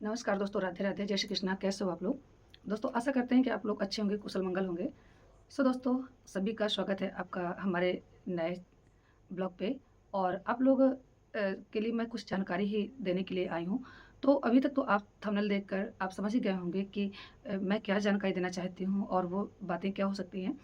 नमस्कार दोस्तों, राधे राधे, जय श्री कृष्णा। कैसे हो आप लोग? दोस्तों, आशा करते हैं कि आप लोग अच्छे होंगे, कुशल मंगल होंगे। दोस्तों, सभी का स्वागत है आपका हमारे नए ब्लॉग पे। और आप लोग के लिए मैं कुछ जानकारी ही देने के लिए आई हूँ। तो अभी तक तो आप थंबनेल देखकर आप समझ ही गए होंगे कि मैं क्या जानकारी देना चाहती हूँ और वो बातें क्या हो सकती हैं।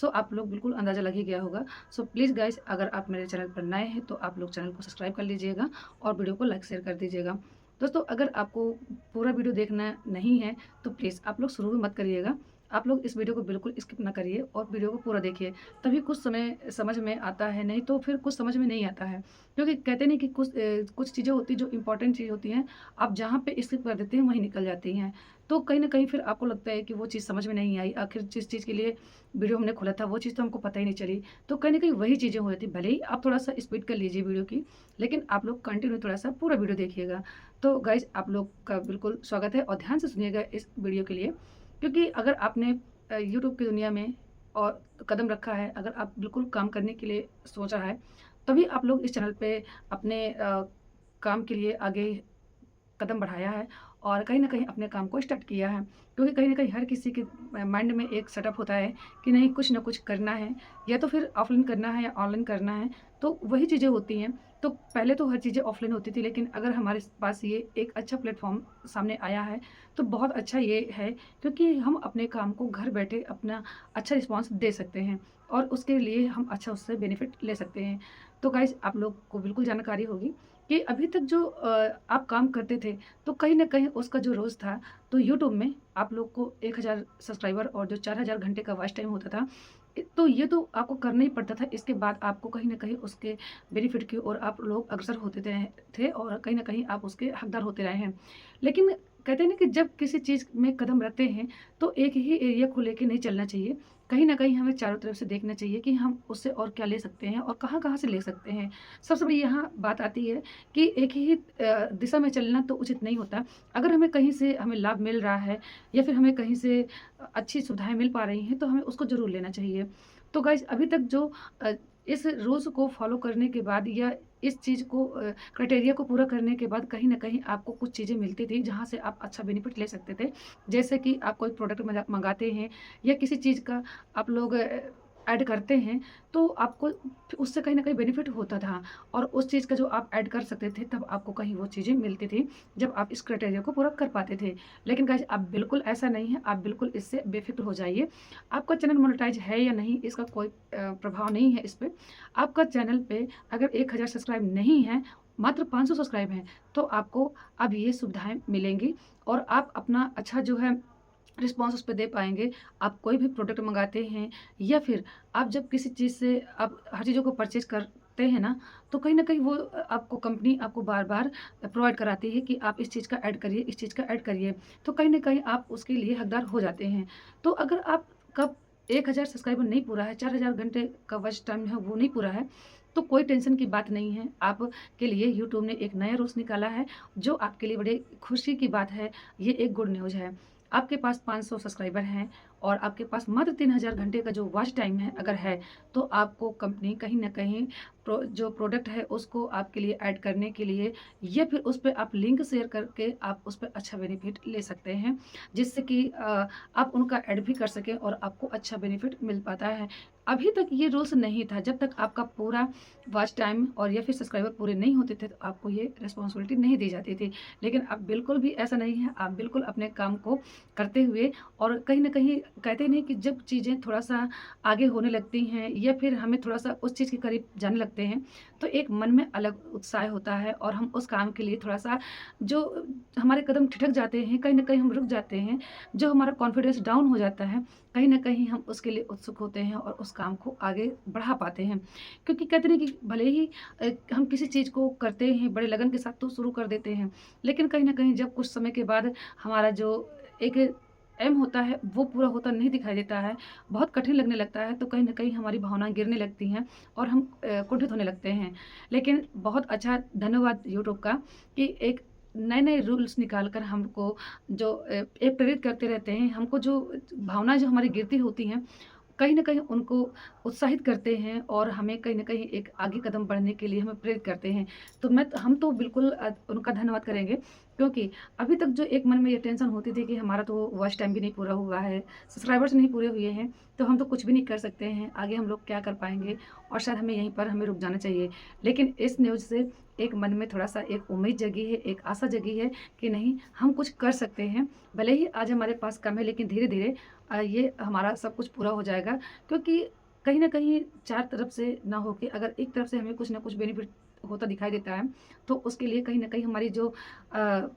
आप लोग बिल्कुल अंदाज़ा लग ही गया होगा। प्लीज़ गाइज़, अगर आप मेरे चैनल पर नए हैं तो आप लोग चैनल को सब्सक्राइब कर लीजिएगा और वीडियो को लाइक शेयर कर दीजिएगा। दोस्तों, अगर आपको पूरा वीडियो देखना नहीं है तो प्लीज़ आप लोग शुरू में मत करिएगा। आप लोग इस वीडियो को बिल्कुल स्किप ना करिए और वीडियो को पूरा देखिए। तभी कुछ समय समझ में आता है, नहीं तो फिर कुछ समझ में नहीं आता है। क्योंकि कहते नहीं कि कुछ चीज़ें होती हैं जो इम्पोर्टेंट चीज़ होती हैं, आप जहाँ पे स्किप कर देते हैं वहीं निकल जाती हैं। तो कहीं न कहीं फिर आपको लगता है कि वो चीज़ समझ में नहीं आई, आखिर जिस चीज़ के लिए वीडियो हमने खोला था वो चीज़ तो हमको पता ही नहीं चली। तो कहीं न कहीं वही चीज़ें हो जाती हैं। भले ही आप थोड़ा-सा स्पीड कर लीजिए वीडियो की, लेकिन आप लोग कंटिन्यू थोड़ा-सा पूरा वीडियो देखिएगा। तो गाइज़, आप लोग का बिल्कुल स्वागत है और ध्यान से सुनिएगा इस वीडियो के लिए। क्योंकि अगर आपने यूट्यूब की दुनिया में और कदम रखा है, अगर आप बिल्कुल काम करने के लिए सोचा है, तभी आप लोग इस चैनल पे अपने काम के लिए आगे कदम बढ़ाया है और कहीं न कहीं अपने काम को स्टार्ट किया है। क्योंकि कहीं न कहीं हर किसी के माइंड में एक सेटअप होता है कि नहीं, कुछ न कुछ करना है, या तो फिर ऑफ़लाइन करना है या ऑनलाइन करना है, तो वही चीज़ें होती हैं। तो पहले तो हर चीज़ें ऑफ़लाइन होती थी, लेकिन अगर हमारे पास ये एक अच्छा प्लेटफ़ॉर्म सामने आया है, तो बहुत अच्छा ये है, क्योंकि हम अपने काम को घर बैठे अपना अच्छा रिस्पॉन्स दे सकते हैं और उसके लिए हम अच्छा उससे बेनिफिट ले सकते हैं। तो गाइज़, आप लोग को बिल्कुल जानकारी होगी कि अभी तक जो आप काम करते थे, तो कहीं न कहीं उसका जो रोज़ था, तो यूट्यूब में आप लोग को 1000 सब्सक्राइबर और जो 4000 घंटे का वॉच टाइम होता था, तो ये तो आपको करना ही पड़ता था। इसके बाद आपको कहीं न कहीं उसके बेनिफिट की ओर आप लोग अग्रसर होते थे और कहीं न कहीं आप उसके हकदार होते रहे हैं। लेकिन कहते हैं ना कि जब किसी चीज़ में कदम रखते हैं, तो एक ही एरिया को लेके नहीं चलना चाहिए। कहीं न कहीं हमें चारों तरफ से देखना चाहिए कि हम उससे और क्या ले सकते हैं और कहाँ-कहाँ से ले सकते हैं। सबसे बड़ी यहाँ बात आती है कि एक ही दिशा में चलना तो उचित नहीं होता। अगर हमें कहीं से हमें लाभ मिल रहा है या फिर हमें कहीं से अच्छी सुविधाएँ मिल पा रही हैं, तो हमें उसको ज़रूर लेना चाहिए। तो गाइज़, अभी तक जो इस रूल्स को फ़ॉलो करने के बाद या इस चीज़ को क्राइटेरिया को पूरा करने के बाद कहीं न कहीं आपको कुछ चीज़ें मिलती थी, जहाँ से आप अच्छा बेनिफिट ले सकते थे। जैसे कि आप कोई प्रोडक्ट मँगाते हैं या किसी चीज़ का आप लोग ऐड करते हैं, तो आपको उससे कहीं न कहीं बेनिफिट होता था और उस चीज़ का जो आप ऐड कर सकते थे, तब आपको कहीं वो चीज़ें मिलती थी, जब आप इस क्राइटेरिया को पूरा कर पाते थे। लेकिन गाइज़, अब बिल्कुल ऐसा नहीं है, आप बिल्कुल इससे बेफ़िक्र हो जाइए। आपका चैनल मोनेटाइज़ है या नहीं, इसका कोई प्रभाव नहीं है इस पे। आपका चैनल पे अगर 1000 सब्सक्राइब नहीं है, मात्र 500 सब्सक्राइब हैं, तो आपको अब ये सुविधाएँ मिलेंगी और आप अपना अच्छा जो है रिस्पॉन्स उस पे दे पाएँगे। आप कोई भी प्रोडक्ट मँगाते हैं या फिर आप जब किसी चीज़ से आप हर चीज़ों को परचेज़ करते हैं ना, तो कहीं न कहीं वो आपको कंपनी आपको बार-बार प्रोवाइड कराती है कि आप इस चीज़ का ऐड करिए, इस चीज़ का ऐड करिए। तो कहीं न कहीं आप उसके लिए हकदार हो जाते हैं। तो अगर आपका 1000 सब्सक्राइबर नहीं पूरा है, 4000 घंटे का वॉच टाइम है वो नहीं पूरा है, तो कोई टेंशन की बात नहीं है। आपके लिए यूट्यूब ने एक नया रूल्स निकाला है, जो आपके लिए बड़े खुशी की बात है। ये एक गुड न्यूज़ है। आपके पास 500 सब्सक्राइबर हैं और आपके पास मात्र 3000 घंटे का जो वॉच टाइम है अगर है, तो आपको कंपनी कहीं न कहीं जो प्रोडक्ट है उसको आपके लिए ऐड करने के लिए या फिर उस पे आप लिंक शेयर करके आप उस पे अच्छा बेनिफिट ले सकते हैं। जिससे कि आप उनका ऐड भी कर सकें और आपको अच्छा बेनिफिट मिल पाता है। अभी तक ये रूल्स नहीं था, जब तक आपका पूरा वॉच टाइम और या फिर सब्सक्राइबर पूरे नहीं होते थे, तो आपको ये रिस्पॉन्सिबिलिटी नहीं दी जाती थी। लेकिन अब बिल्कुल भी ऐसा नहीं है, आप बिल्कुल अपने काम को करते हुए और कहीं न कहीं कहते नहीं कि जब चीज़ें थोड़ा-सा आगे होने लगती हैं या फिर हमें थोड़ा-सा उस चीज़ के करीब जाने लगते हैं, तो एक मन में अलग उत्साह होता है और हम उस काम के लिए थोड़ा-सा जो हमारे कदम ठिठक जाते हैं, कहीं न कहीं हम रुक जाते हैं, जो हमारा कॉन्फिडेंस डाउन हो जाता है, कहीं न कहीं हम उसके लिए उत्सुक होते हैं और उस काम को आगे बढ़ा पाते हैं। क्योंकि कहते हैं कि भले ही हम किसी चीज़ को करते हैं, बड़े लगन के साथ तो शुरू कर देते हैं, लेकिन कहीं न कहीं जब कुछ समय के बाद हमारा जो एक एम होता है, वो पूरा होता नहीं दिखाई देता है, बहुत कठिन लगने लगता है, तो कहीं न कहीं हमारी भावनाएँ गिरने लगती हैं और हम कुंठित होने लगते हैं। लेकिन बहुत अच्छा धन्यवाद यूट्यूब का कि एक नए-नए रूल्स निकाल कर हमको जो एक प्रेरित करते रहते हैं, हमको जो भावना जो हमारी गिरती होती हैं, कहीं न कहीं उनको उत्साहित करते हैं और हमें कहीं न कहीं एक आगे कदम बढ़ने के लिए हमें प्रेरित करते हैं। तो हम तो बिल्कुल उनका धन्यवाद करेंगे क्योंकि अभी तक जो एक मन में ये टेंशन होती थी कि हमारा तो वॉच टाइम भी नहीं पूरा हुआ है, सब्सक्राइबर्स नहीं पूरे हुए हैं, तो हम तो कुछ भी नहीं कर सकते हैं, आगे हम लोग क्या कर पाएँगे और शायद हमें यहीं पर हमें रुक जाना चाहिए। लेकिन इस न्यूज़ से एक मन में थोड़ा-सा एक उम्मीद जगी है, एक आशा जगी है कि नहीं, हम कुछ कर सकते हैं। भले ही आज हमारे पास कम है, लेकिन धीरे-धीरे ये हमारा सब कुछ पूरा हो जाएगा, क्योंकि कहीं न कहीं 4 तरफ से ना होके अगर एक तरफ से हमें कुछ न कुछ बेनिफिट होता दिखाई देता है, तो उसके लिए कहीं न कहीं हमारी जो अ,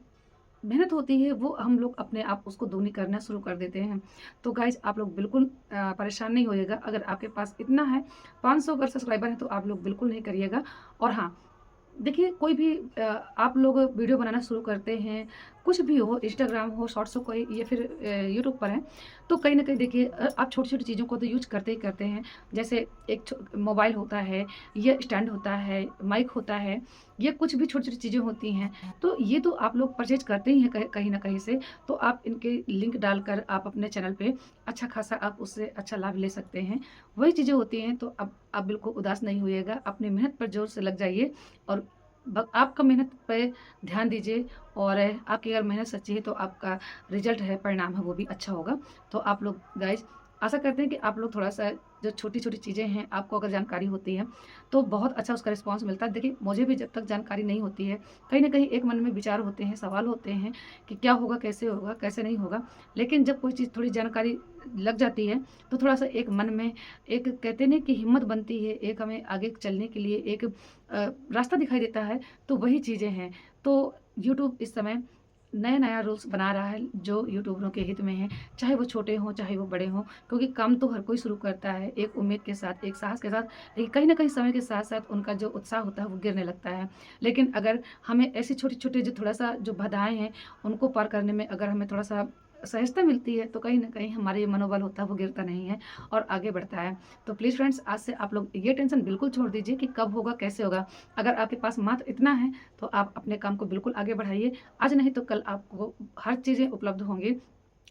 मेहनत होती है वो हम लोग अपने आप उसको दूनी करना शुरू कर देते हैं। तो गाइज़ आप लोग बिल्कुल परेशान नहीं होइएगा, अगर आपके पास इतना है, 500 अगर सब्सक्राइबर हैं तो आप लोग बिल्कुल नहीं करिएगा। और हाँ, देखिए कोई भी आप लोग वीडियो बनाना शुरू करते हैं, कुछ भी हो, इंस्टाग्राम हो, शॉर्ट्स हो कोई या फिर यूट्यूब पर हैं, तो कहीं न कहीं देखिए आप छोटी-छोटी चीज़ों को तो यूज़ करते ही करते हैं। जैसे एक मोबाइल होता है, या स्टैंड होता है, माइक होता है, या कुछ भी छोटी-छोटी चीज़ें होती हैं, तो ये तो आप लोग परचेज़ करते ही हैं कहीं न कहीं से, तो आप इनके लिंक डालकर आप अपने चैनल पे अच्छा खासा आप उससे अच्छा लाभ ले सकते हैं। वही चीज़ें होती हैं, तो अब आप बिल्कुल उदास नहीं होइएगा, अपनी मेहनत पर ज़ोर से लग जाइए और आपका मेहनत पे ध्यान दीजिए। और आपकी अगर मेहनत सच्ची है तो आपका रिज़ल्ट है, परिणाम है, वो भी अच्छा होगा। तो आप लोग गाइज़ आशा करते हैं कि आप लोग थोड़ा-सा जो छोटी-छोटी चीज़ें हैं, आपको अगर जानकारी होती है, तो बहुत अच्छा उसका रिस्पॉन्स मिलता है। देखिए, मुझे भी जब तक जानकारी नहीं होती है, कहीं न कहीं एक मन में विचार होते हैं, सवाल होते हैं कि क्या होगा, कैसे नहीं होगा। लेकिन जब कोई चीज़ थोड़ी जानकारी लग जाती है, तो थोड़ा-सा एक मन में एक कहते हैं ना कि हिम्मत बनती है, एक हमें आगे चलने के लिए एक रास्ता दिखाई देता है, तो वही चीज़ें हैं। तो यूट्यूब इस समय नया-नया रूल्स बना रहा है, जो यूट्यूबरों के हित में है, चाहे वो छोटे हों, चाहे वो बड़े हों, क्योंकि काम तो हर कोई शुरू करता है, एक उम्मीद के साथ, एक साहस के साथ, लेकिन कहीं न कहीं समय के साथ-साथ उनका जो उत्साह होता है, वो गिरने लगता है। लेकिन अगर हमें ऐसी छोटी-छोटी जो थोड़ा-सा जो बाधाएँ हैं, उनको पार करने में अगर हमें थोड़ा-सा सहजता मिलती है, तो कहीं न कहीं हमारा ये मनोबल होता है, वो गिरता नहीं है और आगे बढ़ता है। तो प्लीज़ फ्रेंड्स, आज से आप लोग ये टेंशन बिल्कुल छोड़ दीजिए कि कब होगा, कैसे होगा। अगर आपके पास मात्र इतना है, तो आप अपने काम को बिल्कुल आगे बढ़ाइए। आज नहीं तो कल आपको हर चीज़ें उपलब्ध होंगी,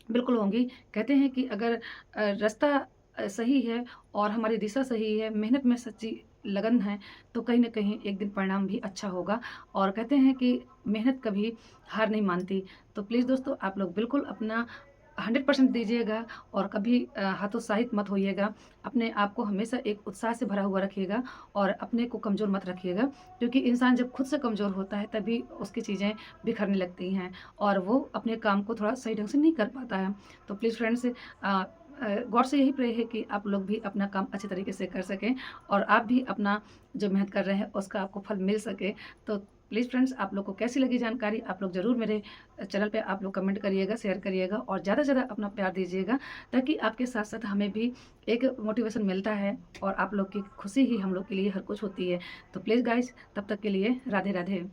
बिल्कुल होंगी। कहते हैं कि अगर रास्ता सही है और हमारी दिशा सही है, मेहनत में सच्ची लगन है, तो कहीं न कहीं एक दिन परिणाम भी अच्छा होगा। और कहते हैं कि मेहनत कभी हार नहीं मानती। तो प्लीज़ दोस्तों, आप लोग बिल्कुल अपना 100% दीजिएगा और कभी हतोत्साहित मत होइएगा। अपने आप को हमेशा एक उत्साह से भरा हुआ रखिएगा और अपने को कमज़ोर मत रखिएगा, क्योंकि इंसान जब खुद से कमज़ोर होता है, तभी उसकी चीज़ें बिखरने लगती हैं और वो अपने काम को थोड़ा सही ढंग से नहीं कर पाता है। तो प्लीज़ फ्रेंड्स, गॉड से यही प्रे है कि आप लोग भी अपना काम अच्छे तरीके से कर सकें और आप भी अपना जो मेहनत कर रहे हैं, उसका आपको फल मिल सके। तो प्लीज़ फ्रेंड्स, आप लोग को कैसी लगी जानकारी, आप लोग ज़रूर मेरे चैनल पे आप लोग कमेंट करिएगा, शेयर करिएगा और ज़्यादा से ज़्यादा अपना प्यार दीजिएगा, ताकि आपके साथ-साथ हमें भी एक मोटिवेशन मिलता है और आप लोग की खुशी ही हम लोग के लिए हर कुछ होती है। तो प्लीज़ गाइज़, तब तक के लिए राधे-राधे।